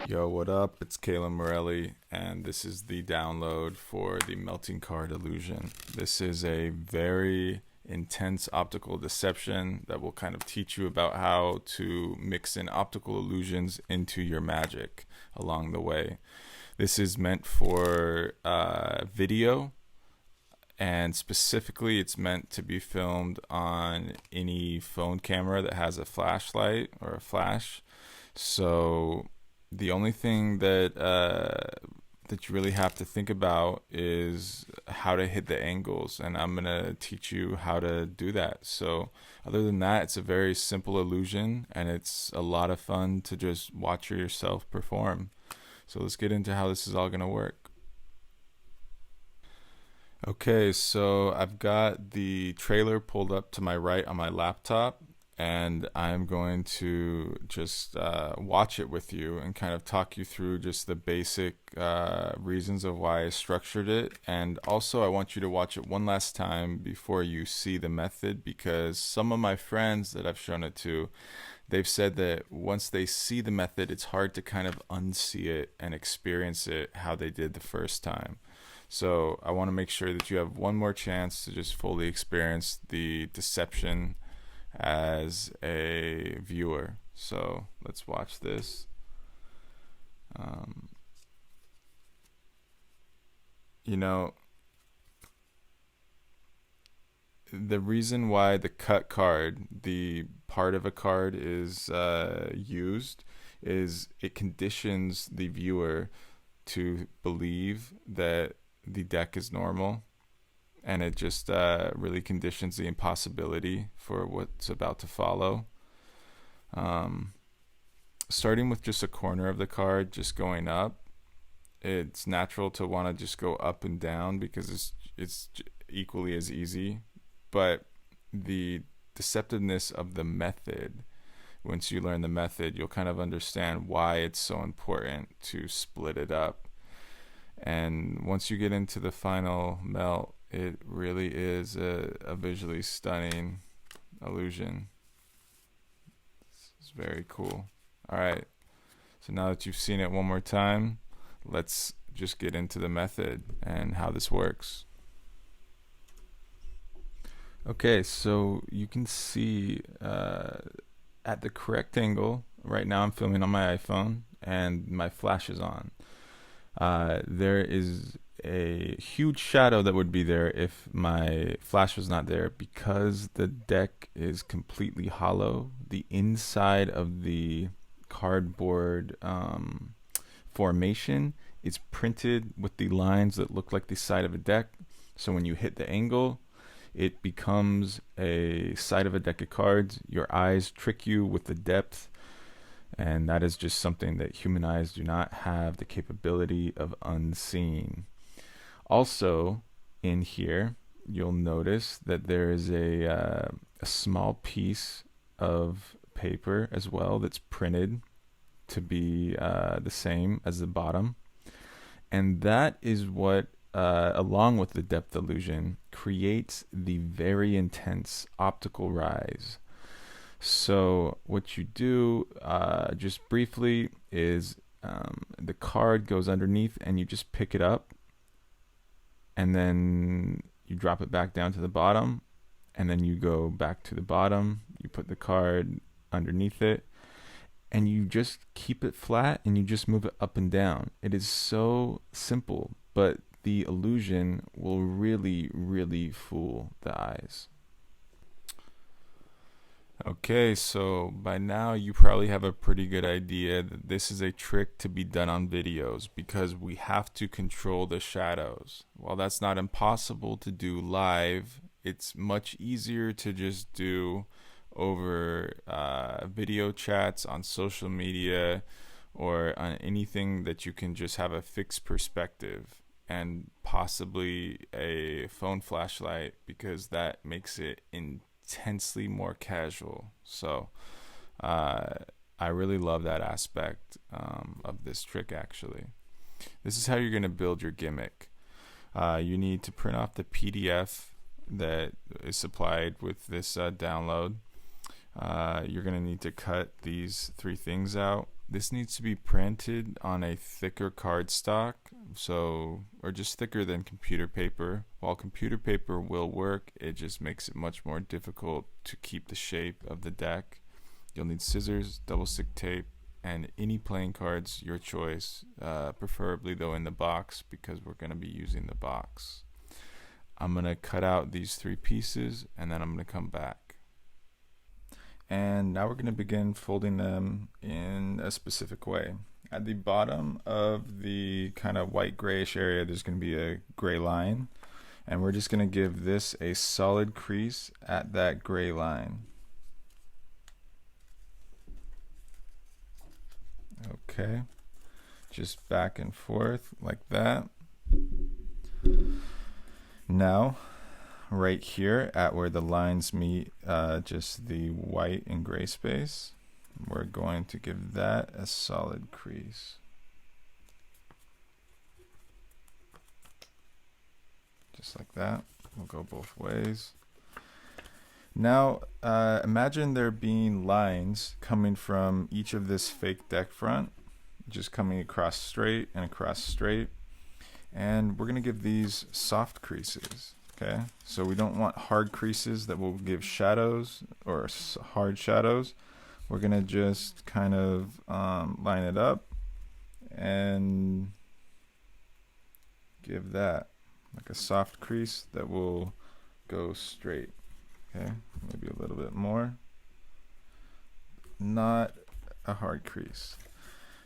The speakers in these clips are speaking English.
Yo, what up? It's Calen Morelli, and this is the download for the melting card illusion. This is a very intense optical deception that will kind of teach you about how to mix in optical illusions into your magic along the way. This is meant for video, and specifically, it's meant to be filmed on any phone camera that has a flashlight or a flash. So the only thing that you really have to think about is how to hit the angles, and I'm gonna teach you how to do that. So other than that, it's a very simple illusion, and it's a lot of fun to just watch yourself perform. So let's get into how this is all gonna work. Okay, so I've got the trailer pulled up to my right on my laptop, and I'm going to just watch it with you and kind of talk you through just the basic reasons of why I structured it. And also, I want you to watch it one last time before you see the method, because some of my friends that I've shown it to, they've said that once they see the method, it's hard to kind of unsee it and experience it how they did the first time. So I want to make sure that you have one more chance to just fully experience the deception as a viewer. So let's watch this. Um, you know, the reason why the cut card, the part of a card, is used is it conditions the viewer to believe that the deck is normal, and it just really conditions the impossibility for what's about to follow. Um, Starting with just a corner of the card, just going up, it's natural to want to just go up and down because it's equally as easy. But the deceptiveness of the method, once you learn the method, you'll kind of understand why it's so important to split it up. And once you get into the final melt, it really is a visually stunning illusion. It's very cool. All right, so now that you've seen it one more time, let's just get into the method and how this works. Okay, so you can see at the correct angle, right now I'm filming on my iPhone and my flash is on. There is a huge shadow that would be there if my flash was not there, because the deck is completely hollow. The inside of the cardboard formation is printed with the lines that look like the side of a deck. So when you hit the angle, it becomes a side of a deck of cards. Your eyes trick you with the depth, and that is just something that human eyes do not have the capability of unseeing. Also, in here, you'll notice that there is a small piece of paper as well that's printed to be the same as the bottom. And that is what, along with the depth illusion, creates the very intense optical rise. So what you do, just briefly, is the card goes underneath and you just pick it up, and then you drop it back down to the bottom, and then you go back to the bottom, you put the card underneath it, and you just keep it flat and you just move it up and down. It is so simple, but the illusion will really, really fool the eyes. Okay, so by now you probably have a pretty good idea that this is a trick to be done on videos, because we have to control the shadows. While that's not impossible to do live, it's much easier to just do over video chats on social media, or on anything that you can just have a fixed perspective, and possibly a phone flashlight, because that makes it intensely more casual. So I really love that aspect of this trick, actually. This is how you're going to build your gimmick. You need to print off the PDF that is supplied with this download. You're going to need to cut these three things out. This needs to be printed on a thicker cardstock, or just thicker than computer paper. While computer paper will work, it just makes it much more difficult to keep the shape of the deck. You'll need scissors, double stick tape, and any playing cards, your choice, preferably though in the box, because we're going to be using the box. I'm going to cut out these 3 pieces, and then I'm going to come back. And now we're going to begin folding them in a specific way. At the bottom of the kind of white grayish area, there's going to be a gray line, and we're just going to give this a solid crease at that gray line. Okay, just back and forth like that. Now, right here at where the lines meet just the white and gray space, we're going to give that a solid crease. Just like that. We'll go both ways. Now, imagine there being lines coming from each of this fake deck front, just coming across straight and across straight. And we're going to give these soft creases. Okay, so we don't want hard creases that will give shadows or hard shadows. We're going to just kind of line it up and give that like a soft crease that will go straight. Okay, maybe a little bit more. Not a hard crease.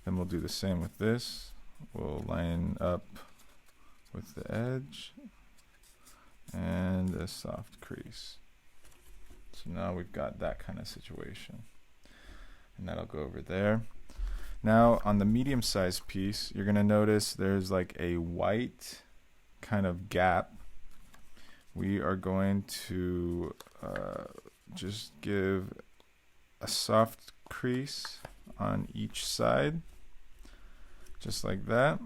Then we'll do the same with this. We'll line up with the edge and a soft crease. So now we've got that kind of situation. And that'll go over there. Now on the medium sized piece, you're going to notice there's like a white kind of gap. We are going to just give a soft crease on each side, just like that.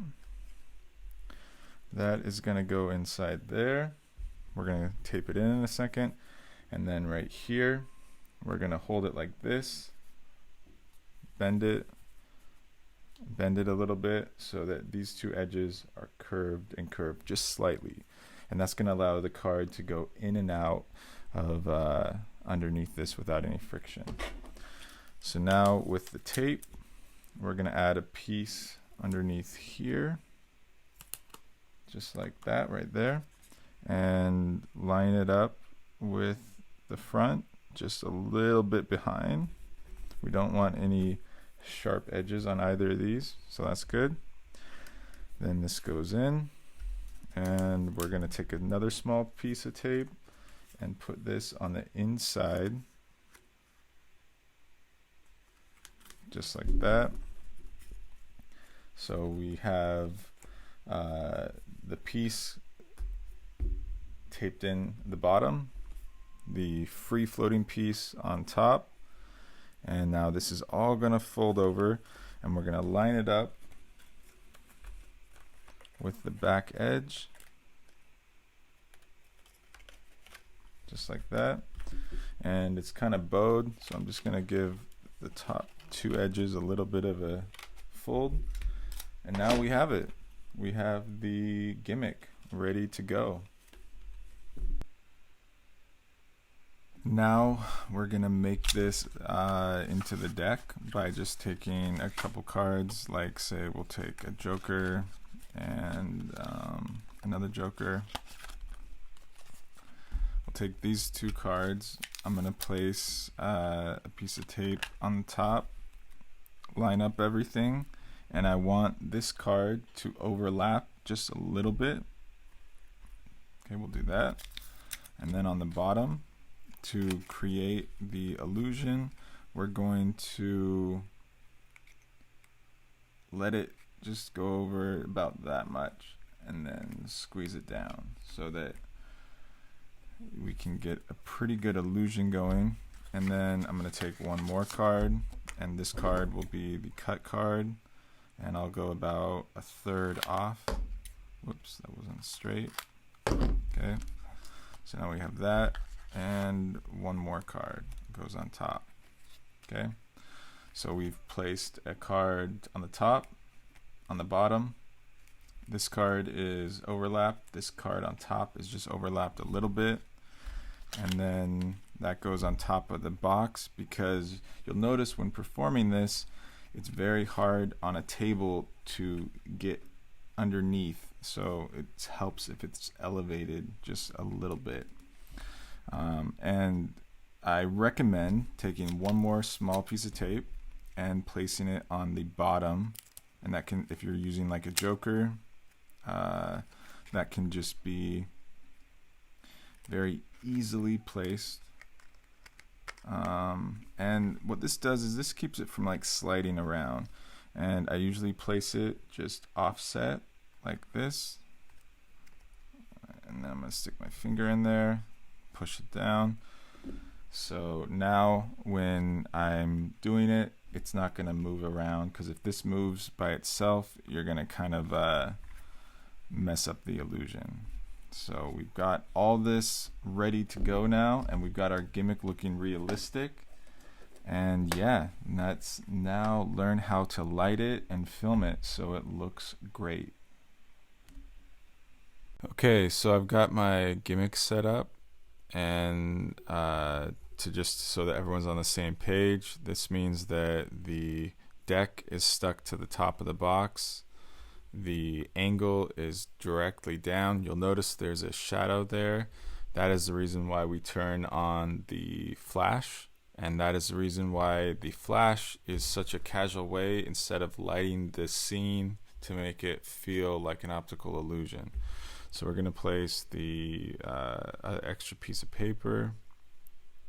That is going to go inside there. We're going to tape it in a second, and then right here we're going to hold it like this, bend it a little bit so that these 2 edges are curved and curved just slightly, and that's going to allow the card to go in and out of underneath this without any friction. So now with the tape, we're going to add a piece underneath here, just like that right there, and line it up with the front just a little bit behind. We don't want any sharp edges on either of these, so that's good. Then this goes in, and we're going to take another small piece of tape and put this on the inside, just like that. So we have the piece taped in the bottom, the free floating piece on top, and now this is all going to fold over, and we're going to line it up with the back edge, just like that. And it's kind of bowed, so I'm just going to give the top 2 edges a little bit of a fold, and now we have it. We have the gimmick ready to go. Now we're gonna make this into the deck by just taking a couple cards, like say we'll take a joker and another joker. We'll take these 2 cards. I'm gonna place a piece of tape on the top, line up everything, and I want this card to overlap just a little bit. Okay, we'll do that. And then on the bottom, to create the illusion, we're going to let it just go over about that much and then squeeze it down so that we can get a pretty good illusion going. And then I'm going to take one more card, and this card will be the cut card, and I'll go about a third off. Whoops, that wasn't straight. Okay, so now we have that, and one more card goes on top. Okay, So we've placed a card on the top, on the bottom. This card is overlapped. This card on top is just overlapped a little bit. And then that goes on top of the box, because you'll notice when performing this, it's very hard on a table to get underneath. So it helps if it's elevated just a little bit. And I recommend taking one more small piece of tape and placing it on the bottom. And that can, if you're using like a joker, that can just be very easily placed. And what this does is this keeps it from like sliding around. And I usually place it just offset like this. And then I'm going to stick my finger in there, push it down. So now when I'm doing it, it's not going to move around, because if this moves by itself, you're going to kind of mess up the illusion. So we've got all this ready to go now, and we've got our gimmick looking realistic. And yeah, let's now learn how to light it and film it so it looks great. Okay, so I've got my gimmick set up, and to just so that everyone's on the same page, this means that the deck is stuck to the top of the box. The angle is directly down. You'll notice there's a shadow there. That is the reason why we turn on the flash, and that is the reason why the flash is such a casual way instead of lighting the scene to make it feel like an optical illusion. So we're going to place the extra piece of paper,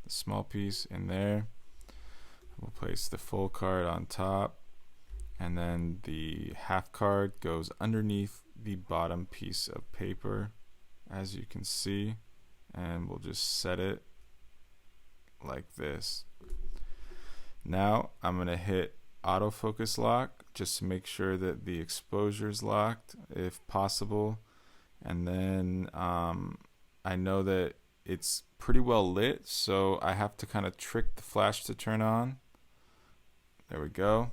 the small piece in there. We'll place the full card on top, and then the half card goes underneath the bottom piece of paper, as you can see, and we'll just set it like this. Now I'm going to hit autofocus lock just to make sure that the exposure is locked if possible. And then I know that it's pretty well lit, so I have to kind of trick the flash to turn on. There we go.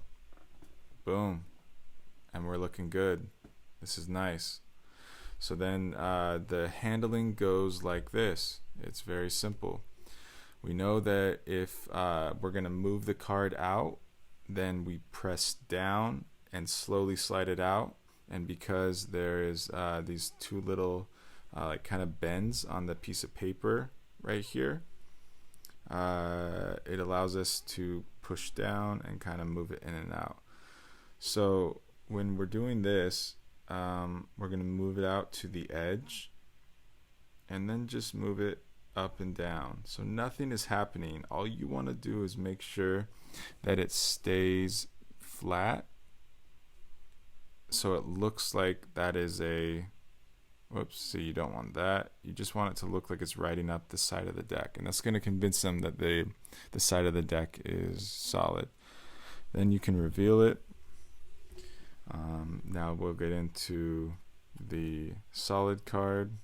Boom. And we're looking good. This is nice. So then the handling goes like this. It's very simple. We know that if we're going to move the card out, then we press down and slowly slide it out. And because there is these two little like kind of bends on the piece of paper right here, it allows us to push down and kind of move it in and out. So when we're doing this, we're going to move it out to the edge and then just move it up and down. So nothing is happening. All you want to do is make sure that it stays flat, so it looks like that is a, whoops, so you don't want that. You just want it to look like it's riding up the side of the deck, and that's going to convince them that the side of the deck is solid. Then you can reveal it. Now we'll get into the solid card.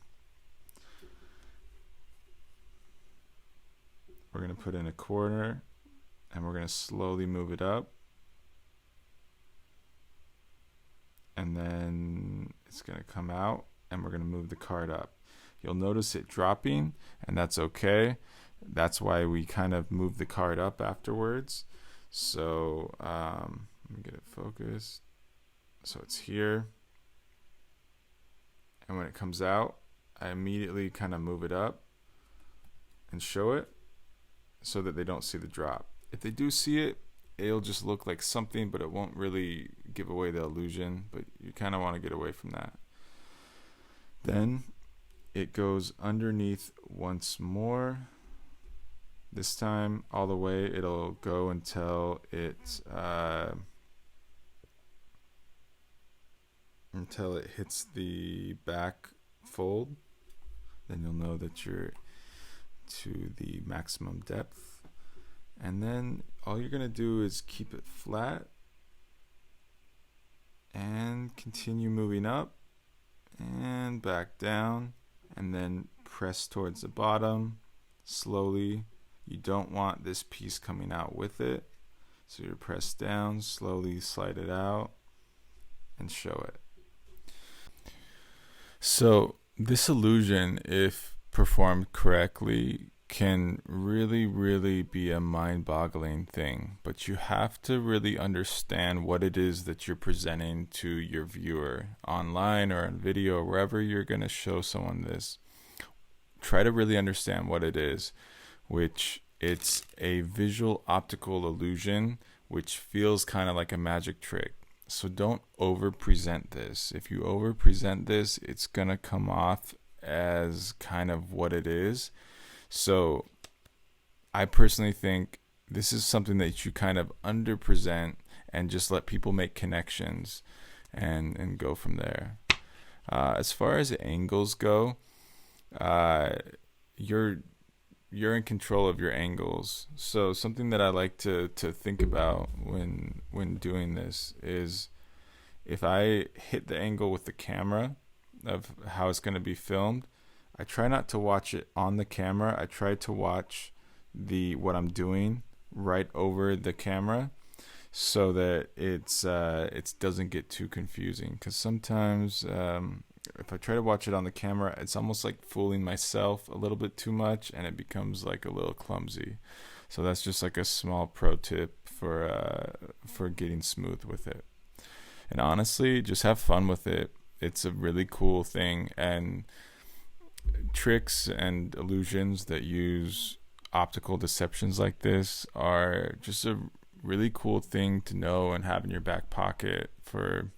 We're going to put in a corner, and we're going to slowly move it up. And then it's going to come out, and we're going to move the card up. You'll notice it dropping, and that's okay. That's why we kind of move the card up afterwards. So let me get it focused. So it's here. And when it comes out, I immediately kind of move it up and show it so that they don't see the drop. If they do see it, it'll just look like something, but it won't really give away the illusion, but you kind of want to get away from that. Then it goes underneath once more. This time all the way it'll go until it hits the back fold. Then you'll know that you're to the maximum depth. And then all you're going to do is keep it flat and continue moving up and back down, and then press towards the bottom slowly. You don't want this piece coming out with it, So you press down, slowly slide it out, and show it. So this illusion, if performed correctly, can really, really be a mind-boggling thing. But you have to really understand what it is that you're presenting to your viewer online or on video or wherever you're going to show someone this. Try to really understand what it is, which it's a visual optical illusion, which feels kind of like a magic trick. So don't over present this. If you over present this, it's gonna come off as kind of what it is. So I personally think this is something that you kind of under present and just let people make connections and go from there. As far as angles go, you're in control of your angles. So something that I like to think about when doing this is, if I hit the angle with the camera of how it's going to be filmed, I try not to watch it on the camera. I try to watch what I'm doing right over the camera, so that it doesn't get too confusing. Because sometimes if I try to watch it on the camera, it's almost like fooling myself a little bit too much, and it becomes like a little clumsy. So that's just like a small pro tip for getting smooth with it. And honestly, just have fun with it. It's a really cool thing, and tricks and illusions that use optical deceptions like this are just a really cool thing to know and have in your back pocket for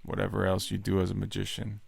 whatever else you do as a magician.